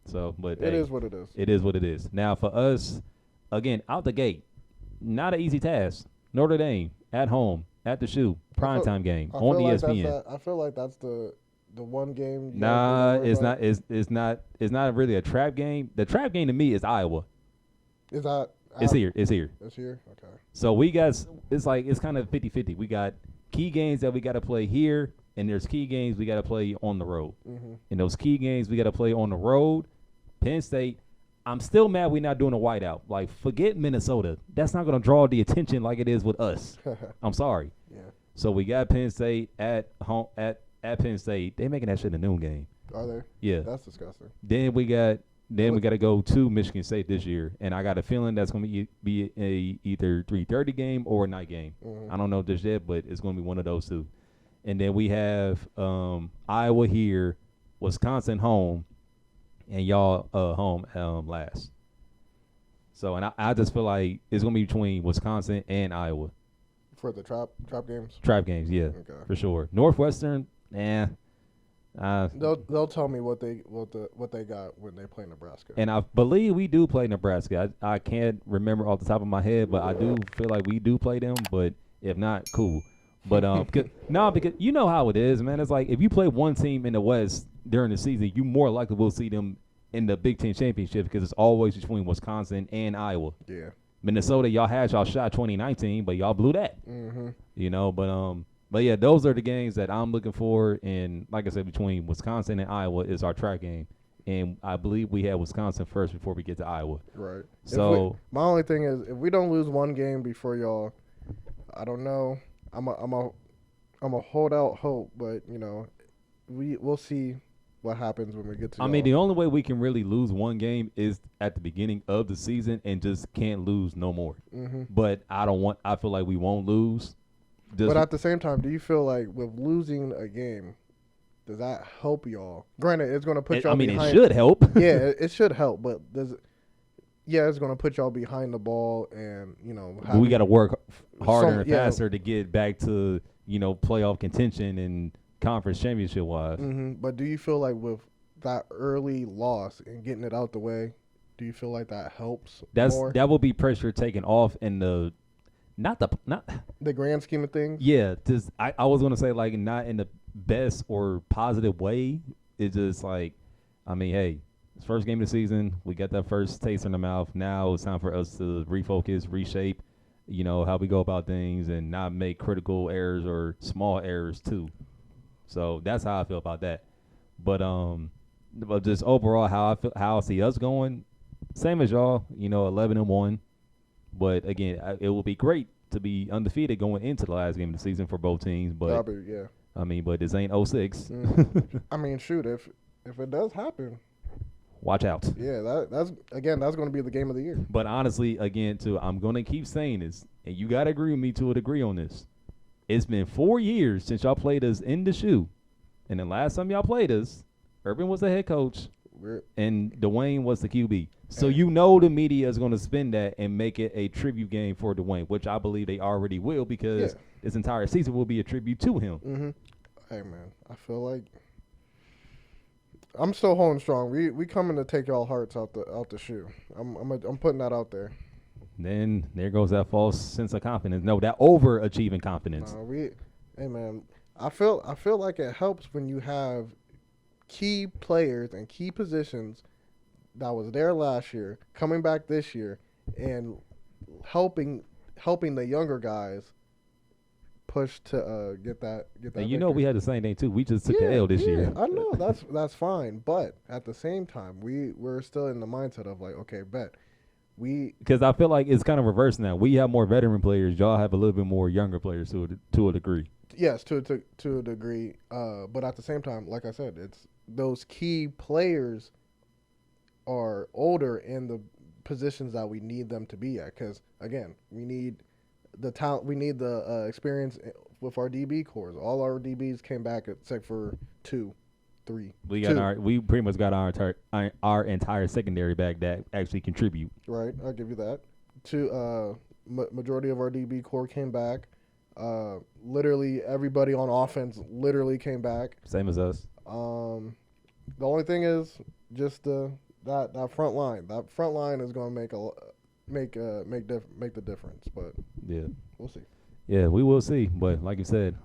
So, but it is what it is. It is what it is. Now for us. Again, out the gate, not an easy task. Notre Dame at home, at the shoe, primetime game on ESPN. I feel like that's the one game. Nah, it's not. It's not really a trap game. The trap game to me is Iowa. Is that? It's here. It's here. It's here. Okay. So we got. It's kind of 50-50. We got key games that we got to play here, and there's key games we got to play on the road. Mm-hmm. And those key games we got to play on the road. Penn State. I'm still mad we're not doing a whiteout. Like, forget Minnesota. That's not going to draw the attention like it is with us. I'm sorry. Yeah. So we got Penn State at home at Penn State. They making that shit a noon game. Are they? Yeah. That's disgusting. Then we got to go to Michigan State this year, and I got a feeling that's going to be a either 3:30 game or a night game. Mm-hmm. I don't know just yet, but it's going to be one of those two. And then we have Iowa here, Wisconsin home. And y'all home last. So, and I just feel like it's going to be between Wisconsin and Iowa. For the trap games? Trap games, yeah, okay. For sure. Northwestern, They'll tell me what they got when they play Nebraska. And I believe we do play Nebraska. I can't remember off the top of my head, but I do feel like we do play them. But if not, cool. But because you know how it is, man. It's like if you play one team in the West during the season, you more likely will see them in the Big Ten championship because it's always between Wisconsin and Iowa. Yeah. Minnesota, y'all had y'all shot 2019, but y'all blew that. Mm-hmm. You know, but yeah, those are the games that I'm looking for. And like I said, between Wisconsin and Iowa is our track game. And I believe we had Wisconsin first before we get to Iowa. Right. So my only thing is if we don't lose one game before y'all, I don't know. I'm a hold out hope, but you know, we'll see what happens when we get to. I mean, the only way we can really lose one game is at the beginning of the season and just can't lose no more. Mm-hmm. But I feel like we won't lose. But at the same time, do you feel like with losing a game, does that help y'all? Granted, it's going to put y'all behind. It should help. Yeah, it should help, but it's going to put y'all behind the ball, and you know we got to work harder and faster to get back to playoff contention and conference championship wise. Mm-hmm. But do you feel like with that early loss and getting it out the way, do you feel like that helps? That will be pressure taken off in the not the grand scheme of things. Yeah, just I was gonna say like not in the best or positive way. It's just like, I mean, hey, it's first game of the season. We got that first taste in the mouth. Now it's time for us to refocus, reshape, how we go about things and not make critical errors or small errors too. So that's how I feel about that. But just overall how I see us going, same as y'all, 11-1. But again, it will be great to be undefeated going into the last game of the season for both teams. But yeah. I mean, but this ain't 06. I mean, shoot, if it does happen, watch out. Yeah, that's going to be the game of the year. But honestly, again, too, I'm gonna keep saying this, and you gotta agree with me to a degree on this. It's been 4 years since y'all played us in the shoe, and the last time y'all played us, Urban was the head coach, and Dwayne was the QB. So the media is going to spin that and make it a tribute game for Dwayne, which I believe they already will because this entire season will be a tribute to him. Mm-hmm. Hey, man, I feel like I'm still holding strong. We coming to take y'all hearts out the shoe. I'm putting that out there. Then there goes that false sense of confidence. No, that overachieving confidence. Hey, man, I feel like it helps when you have key players and key positions that was there last year coming back this year and helping the younger guys push to get that. And victory. We had the same thing too. We just took the L this year. I know that's fine, but at the same time, we're still in the mindset of like, okay, bet because I feel like it's kind of reversed now. We have more veteran players. Y'all have a little bit more younger players to a degree. Yes, to a degree. But at the same time, like I said, it's those key players are older in the positions that we need them to be at. Because again, we need the talent, we need the experience with our DB cores. All our DBs came back except for 2, 3. We pretty much got our entire secondary back that actually contribute. Right, I'll give you that. Majority of our DB core came back. Literally everybody on offense literally came back. Same as us. The only thing is just that front line. That front line is going to make the difference. But yeah, we'll see. Yeah, we will see. But like you said,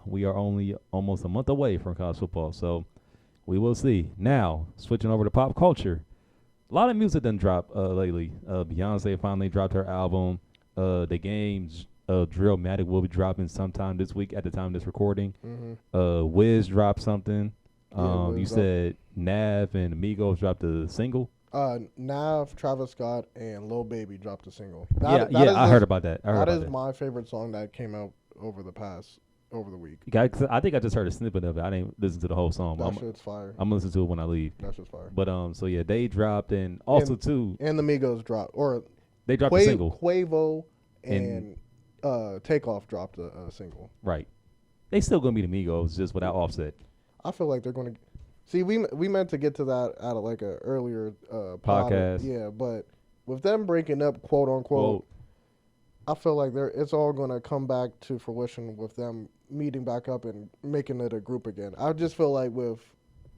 we are only almost a month away from college football, so we will see. Now switching over to pop culture, a lot of music done dropped lately. Beyonce finally dropped her album. The games. Drillmatic will be dropping sometime this week at the time of this recording. Mm-hmm. Wiz dropped something. You said Nav and Amigos dropped a single. Nav, Travis Scott, and Lil Baby dropped a single. I heard about that. That is my favorite song that came out over the week. I think I just heard a snippet of it. I didn't listen to the whole song. That shit's fire. I'm gonna listen to it when I leave. That shit's fire. But so yeah, they dropped and also too. And the Migos dropped, or they dropped a single. Quavo and Takeoff dropped a single. Right. They still gonna be the Migos, just without Offset. I feel like they're gonna see. We meant to get to that out of like a earlier podcast. Yeah, but with them breaking up, quote unquote, I feel like it's all gonna come back to fruition with them meeting back up and making it a group again. I just feel like with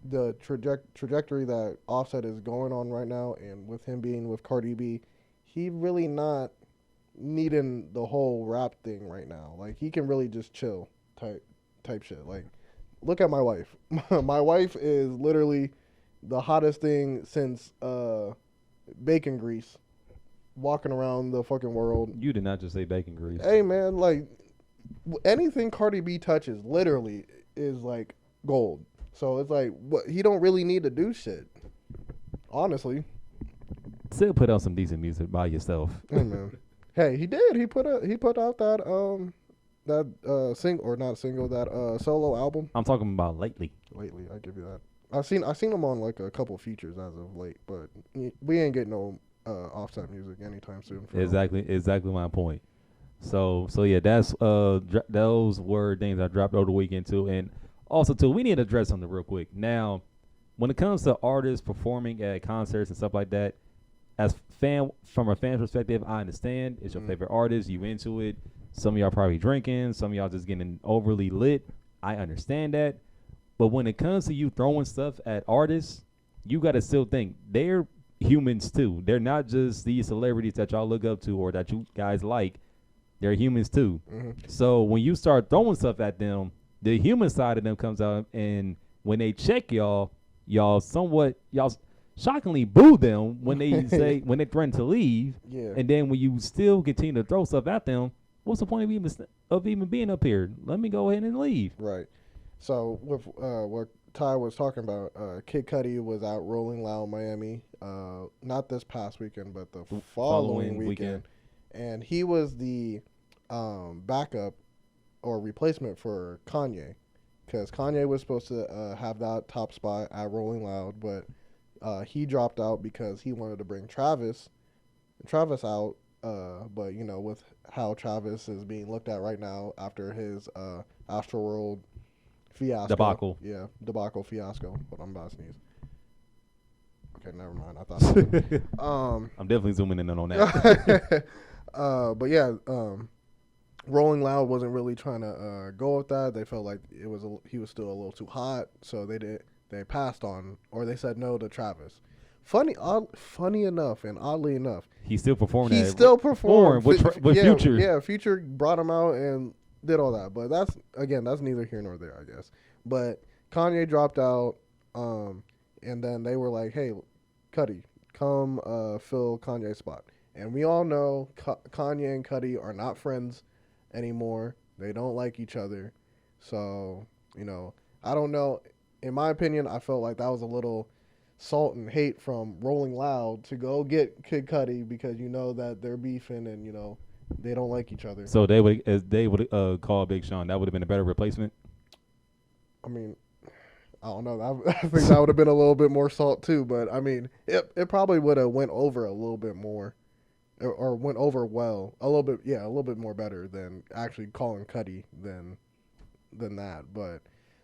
the trajectory that Offset is going on right now, and with him being with Cardi B, he really not needing the whole rap thing right now. Like he can really just chill type shit. Like look at my wife. My wife is literally the hottest thing since bacon grease, walking around the fucking world. You did not just say bacon grease. Hey man, like anything Cardi B touches literally is like gold. So it's like what he don't really need to do shit. Honestly. Still put out some decent music by yourself. Hey man. Hey, he did. He put out that solo album. I'm talking about lately. Lately, I give you that. I seen him on like a couple features as of late, but we ain't getting no Offset music anytime soon. Exactly my point. So yeah, that's those were things I dropped over the weekend too, and also too, we need to address something real quick. Now, when it comes to artists performing at concerts and stuff like that, from a fan perspective, I understand it's your favorite artist, you into it. Some of y'all probably drinking, some of y'all just getting overly lit. I understand that, but when it comes to you throwing stuff at artists, you got to still think they're humans too. They're not just these celebrities that y'all look up to or that you guys like. They're humans too. Mm-hmm. So when you start throwing stuff at them, the human side of them comes out, and when they check y'all shockingly boo them when they say when they threaten to leave. Yeah. And then when you still continue to throw stuff at them, what's the point of even being up here? Let me go ahead and leave. Right. So with what Ty was talking about, Kid Cudi was out Rolling Loud Miami, not this past weekend, but the following weekend. And he was the backup or replacement for Kanye, because Kanye was supposed to have that top spot at Rolling Loud, but he dropped out because he wanted to bring Travis out. But you know, with how Travis is being looked at right now after his Astroworld fiasco. Debacle fiasco. But I'm about to sneeze. Okay, never mind. I thought I'm definitely zooming in on that. But yeah, Rolling Loud wasn't really trying to go with that. They felt like he was still a little too hot, so they passed on, or they said no to Travis. Funny enough, and oddly enough, he still performed. He still performed with Future. Yeah, Future brought him out and did all that. But that's neither here nor there, I guess. But Kanye dropped out, and then they were like, "Hey, Cudi, come fill Kanye's spot." And we all know Kanye and Cudi are not friends anymore. They don't like each other. So, you know, I don't know. In my opinion, I felt like that was a little salt and hate from Rolling Loud to go get Kid Cudi, because you know that they're beefing and, you know, they don't like each other. So they would call Big Sean. That would have been a better replacement? I mean, I don't know. I think that would have been a little bit more salt too. But, I mean, it probably would have went over a little bit more. Or went over well a little bit more better than actually calling Cudi than that. But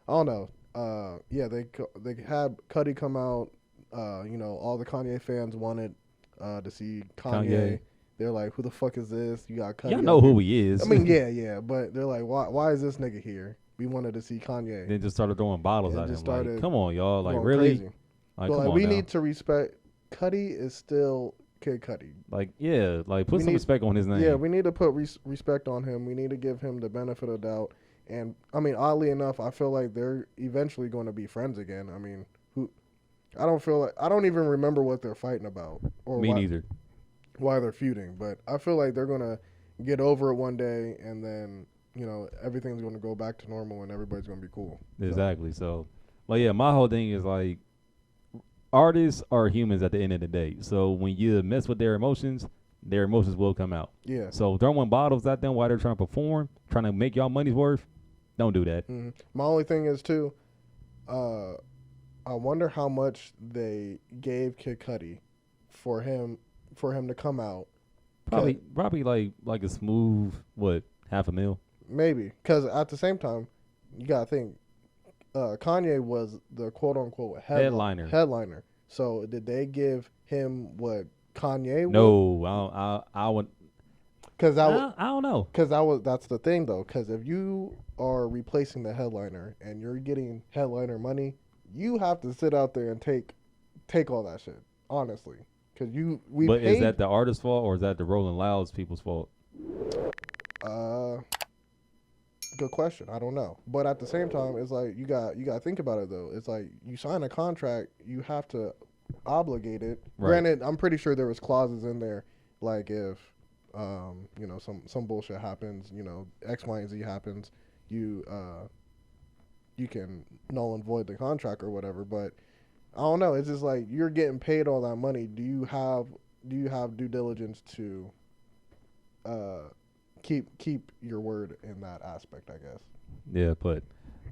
I don't know. They had Cudi come out. You know, all the Kanye fans wanted to see Kanye. They're like, "Who the fuck is this? You got Cudi." Y'all know who he is. I mean, yeah, but they're like, "Why is this nigga here? We wanted to see Kanye." Then just started throwing bottles at him. Like, come on, y'all! Like, really? Crazy. Like, come on, we need to respect. Cudi is still Kid Cudi. Like, yeah, like put some respect on his name. Yeah, we need to put respect on him. We need to give him the benefit of doubt. And I mean, oddly enough, I feel like they're eventually going to be friends again. I mean, I don't even remember what they're fighting about, or neither. Why they're feuding, but I feel like they're gonna get over it one day, and then, you know, everything's gonna go back to normal, and everybody's gonna be cool. Exactly. So, but yeah, my whole thing is like, artists are humans at the end of the day. So when you mess with their emotions will come out. Yeah. So throwing bottles at them while they're trying to perform, trying to make y'all money's worth, don't do that. Mm-hmm. My only thing is too, I wonder how much they gave Kid Cudi for him to come out. Probably like a smooth $500,000. Maybe, because at the same time, you gotta think, Kanye was the quote unquote headliner. So did they give him what Kanye? No, I would. Because I don't know. That's the thing though. Because if you are replacing the headliner and you're getting headliner money, you have to sit out there and take all that shit. Honestly, because is that the artist's fault or is that the Rolling Loud's people's fault? Good question. I don't know. But at the same time, it's like you got to think about it though. It's like you sign a contract, you have to obligate it. Right. Granted, I'm pretty sure there was clauses in there like if some bullshit happens, X, Y, and Z happens, you can null and void the contract or whatever. But I don't know. It's just like you're getting paid all that money. Do you have due diligence to keep your word in that aspect? I guess. Yeah, but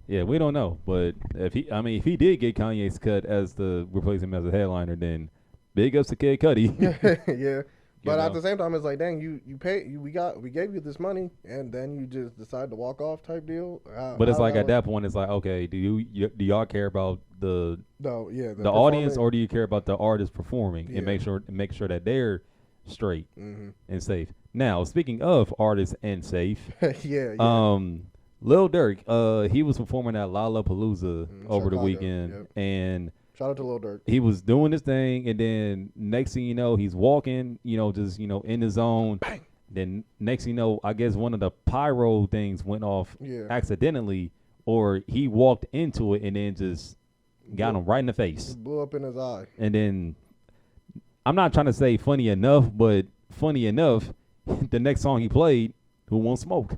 we don't know. But if he did get Kanye's cut as the replace him as a headliner, then big ups to Kid Cudi. Yeah. But at the same time, it's like, dang, we gave you this money, and then you just decide to walk off type deal. But it's like at that point, it's like, okay, do y'all care about the audience, or do you care about the artist performing and make sure that they're straight and safe? Now, speaking of artists and safe, Lil Durk, he was performing at Lollapalooza over the weekend, and shout out to Lil Durk. He was doing his thing, and then next thing you know, he's walking, just in the zone. Bang. Then next thing you know, I guess one of the pyro things went off accidentally, or he walked into it and then just got him right in the face. Blew up in his eye. And then, I'm not trying to say funny enough, but funny enough, the next song he played, Who Won't Smoke?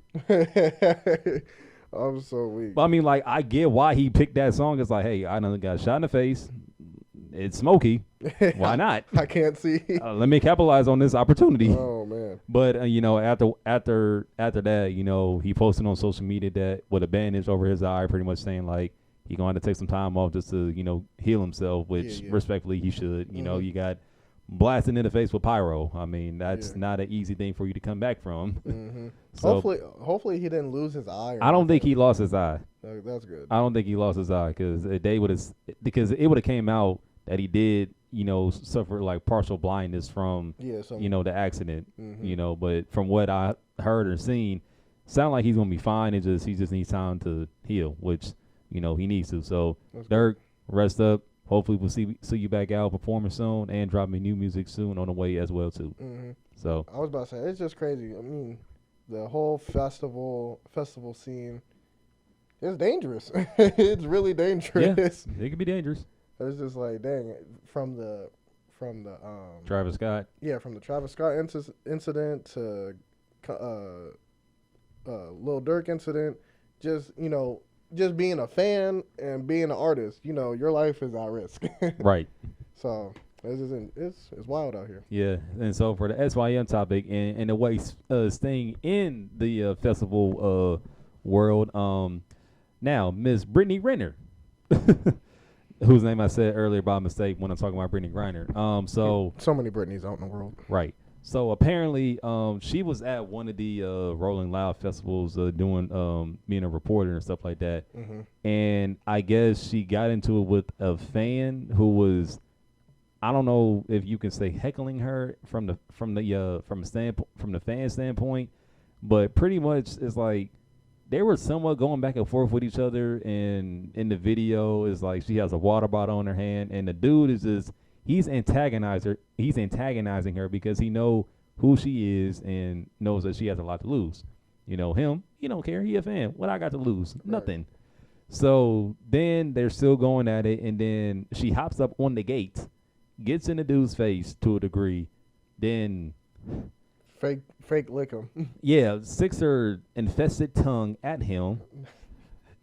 I'm so weak. But I mean, like, I get why he picked that song. It's like, hey, I done got shot in the face. It's smoky. Why not? I can't see. Let me capitalize on this opportunity. Oh man. But after that, he posted on social media that with a bandage over his eye, pretty much saying like he gonna have to take some time off just to heal himself, which respectfully he should. You got blasting in the face with pyro. I mean, that's not an easy thing for you to come back from. So hopefully he didn't lose his eye. I don't think he lost his eye. That's good. I don't think he lost his eye because it would have came out that he did suffer like partial blindness from the accident. But from what I heard or seen, sound like he's gonna be fine. He just needs time to heal, which he needs to. So Durk, rest up. Hopefully we'll see you back out performing soon and dropping new music soon on the way as well too. So I was about to say it's just crazy. I mean, the whole festival scene is dangerous. It's really dangerous. Yeah, it can be dangerous. It's just like, dang, from the Travis Scott. Yeah, from the Travis Scott incident to Lil Durk incident, just being a fan and being an artist, your life is at risk. Right. So it's wild out here. Yeah, and so for the SYM topic and the way staying in the festival world, now Miss Britney Renner, whose name I said earlier by mistake when I'm talking about Brittney Grinder. So many Britneys out in the world. Right. So apparently, she was at one of the Rolling Loud festivals doing being a reporter and stuff like that. And I guess she got into it with a fan who was, I don't know if you can say heckling her from the fan standpoint, but pretty much it's like they were somewhat going back and forth with each other. And in the video, it's like she has a water bottle in her hand, and the dude is just. He's antagonizing her because he know who she is and knows that she has a lot to lose. Him, he don't care. He a fan. What I got to lose? Right. Nothing. So then they're still going at it, and then she hops up on the gate, gets in the dude's face to a degree, then fake lick him. Yeah, sticks her infested tongue at him,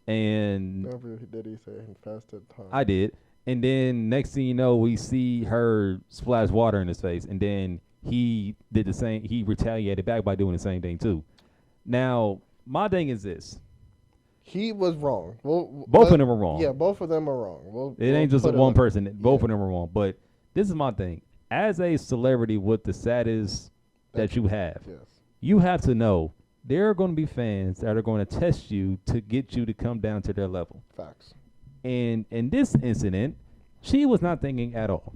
and never did he say infested tongue. I did. And then next thing you know, we see her splash water in his face. And then he did the same. He retaliated back by doing the same thing, too. Now, my thing is this. He was wrong. Both of them are wrong. Yeah, both of them are wrong. It ain't just one person. Both of them are wrong. But this is my thing. As a celebrity with the status that you have, you have to know there are going to be fans that are going to test you to get you to come down to their level. Facts. And in this incident, she was not thinking at all.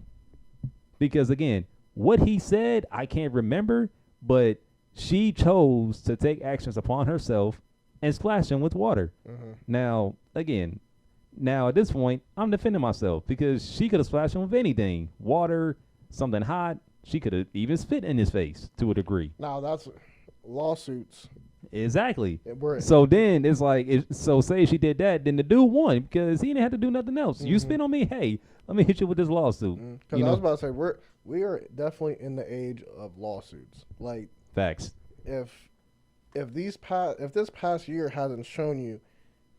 Because, again, what he said, I can't remember, but she chose to take actions upon herself and splash him with water. Now, again, at this point, I'm defending myself because she could have splashed him with anything. Water, something hot. She could have even spit in his face to a degree. Now, that's lawsuits. Exactly. So then it's like, so say she did that, then the dude won because he didn't have to do nothing else. You spit on me, hey, let me hit you with this lawsuit. Because I was about to say, we are definitely in the age of lawsuits. Like, facts. If this past year hasn't shown you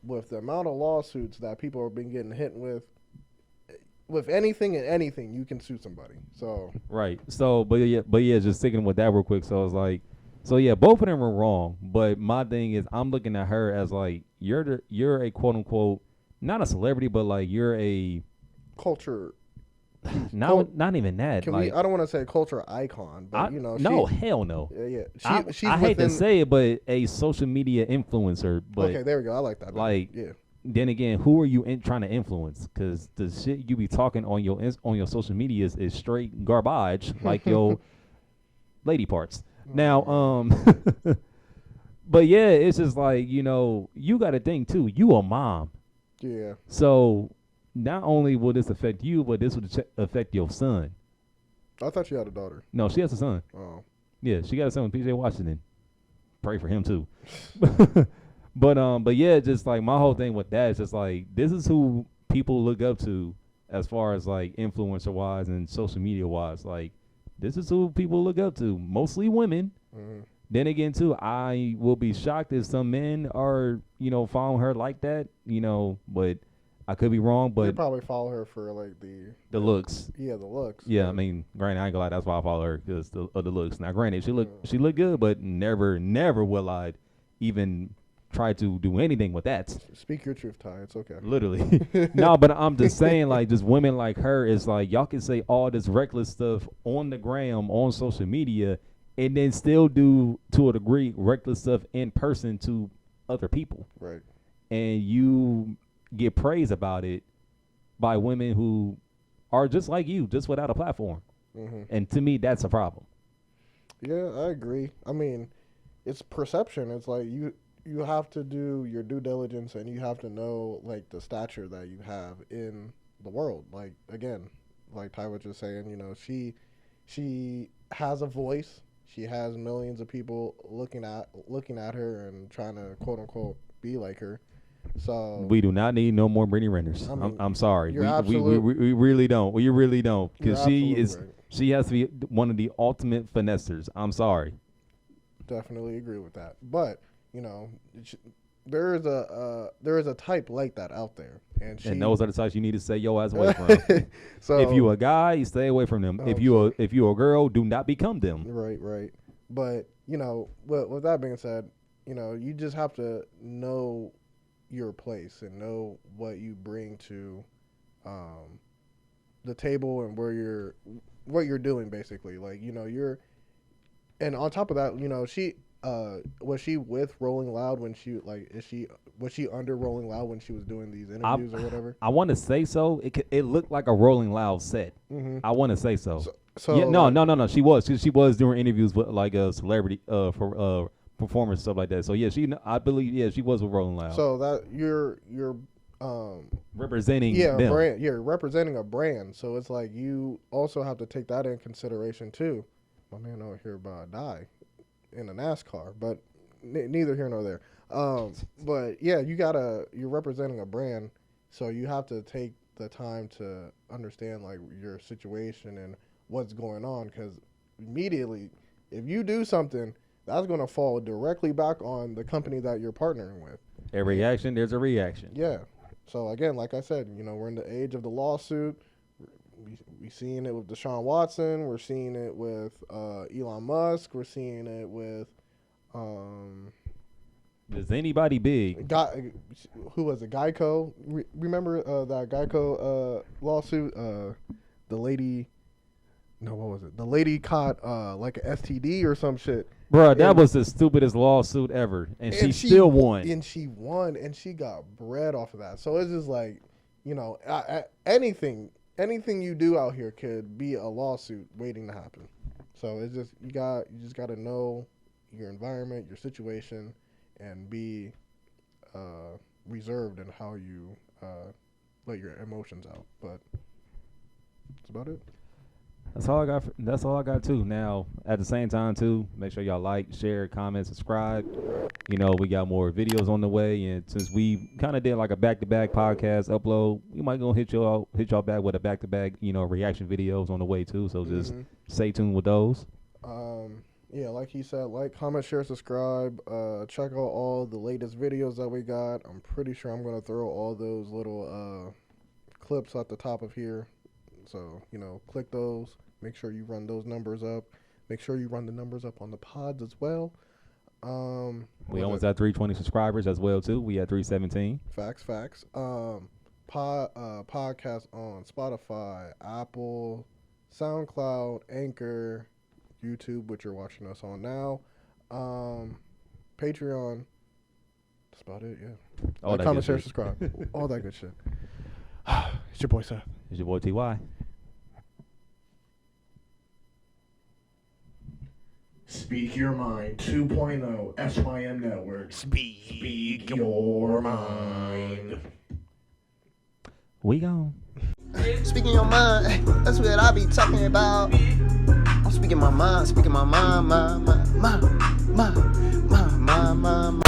with the amount of lawsuits that people have been getting hit with anything and anything, you can sue somebody. So right. So but yeah, just sticking with that real quick. So it's like, so yeah, both of them were wrong. But my thing is, I'm looking at her as like, you're a quote unquote, not a celebrity, but like you're a culture. Not even that. Like, I don't want to say culture icon, but hell no. Yeah. I hate to say it, but a social media influencer. But okay, there we go. I like that. Like, yeah. Then again, who are you trying to influence? Because the shit you be talking on your social media is straight garbage, like your lady parts. Now, but yeah, it's just like, you got to think too. You a mom. Yeah. So not only will this affect you, but this will affect your son. I thought you had a daughter. No, she has a son. Oh. Yeah, she got a son with PJ Washington. Pray for him too. But yeah, just like my whole thing with that is just like, this is who people look up to as far as like influencer wise and social media wise. Like, this is who people look up to, mostly women. Then again too, I will be shocked if some men are, following her like that, but I could be wrong, but you probably follow her for like the looks. Yeah, the looks. Yeah, I mean, granted, I ain't gonna lie, that's why I follow her, because of the looks. Now, granted, she look good, but never will I even try to do anything with that. Speak your truth, Ty. It's okay. Literally. No, but I'm just saying, like, just women like her is like, y'all can say all this reckless stuff on the gram, on social media, and then still do, to a degree, reckless stuff in person to other people. Right. And you get praise about it by women who are just like you, just without a platform. And to me, that's a problem. Yeah, I agree. I mean, it's perception. It's like you have to do your due diligence, and you have to know like the stature that you have in the world. Like, again, like Ty was just saying, she has a voice. She has millions of people looking at her and trying to quote unquote be like her. So we do not need no more Britney Renners. I'm sorry. We really don't. We really don't. Because she has to be one of the ultimate finessers. I'm sorry. Definitely agree with that. But there is a type like that out there, and those are the types you need to stay your ass away from. So if you a guy, you stay away from them. If you a girl, do not become them. Right. But with that being said, you just have to know your place and know what you bring to the table and what you're doing, basically. Like, you're, and on top of that, she was she with Rolling Loud when she was she under Rolling Loud when she was doing these interviews or whatever? I want to say so. It looked like a Rolling Loud set. I want to say so. So yeah, no. She was doing interviews with like a celebrity for performance, stuff like that. So yeah, I believe she was with Rolling Loud. So that you're representing them. Brand. You're representing a brand. So it's like you also have to take that in consideration too. My man over here about to die in a NASCAR, but neither here nor there. But yeah, you're representing a brand, so you have to take the time to understand like your situation and what's going on, because immediately if you do something, that's going to fall directly back on the company that you're partnering with. Every action, there's a reaction. Yeah. So again, like I said, we're in the age of the lawsuit. We're seeing it with Deshaun Watson. We're seeing it with Elon Musk. We're seeing it with Is anybody big? Who was it? Geico. Remember that Geico lawsuit? The lady. No, what was it? The lady caught like an STD or some shit. Bruh, that was the stupidest lawsuit ever, and she still won. And she won, and she got bread off of that. So it's just like, anything you do out here could be a lawsuit waiting to happen. So it's just you just got to know your environment, your situation, and be reserved in how you let your emotions out. But that's about it. That's all I got. That's all I got too. Now, at the same time too, make sure y'all like, share, comment, subscribe. You know, we got more videos on the way, and since we kind of did like a back-to-back podcast upload, we might gonna hit y'all back with a back-to-back, reaction videos on the way too. So just stay tuned with those. Yeah, like he said, like, comment, share, subscribe. Check out all the latest videos that we got. I'm pretty sure I'm gonna throw all those little clips at the top of here. So, click those. Make sure you run those numbers up. Make sure you run the numbers up on the pods as well. We almost had 320 subscribers as well too. We had 317. Facts. Podcast on Spotify, Apple, SoundCloud, Anchor, YouTube, which you're watching us on now. Patreon. That's about it, yeah. All that comment, good share, shit. subscribe. All that good shit. It's your boy, Seth. It's your boy, Ty. Speak Your Mind 2.0 SYM Network. Speak your mind. We gone. Speaking your mind, that's what I be talking about. I'm speaking my mind, my.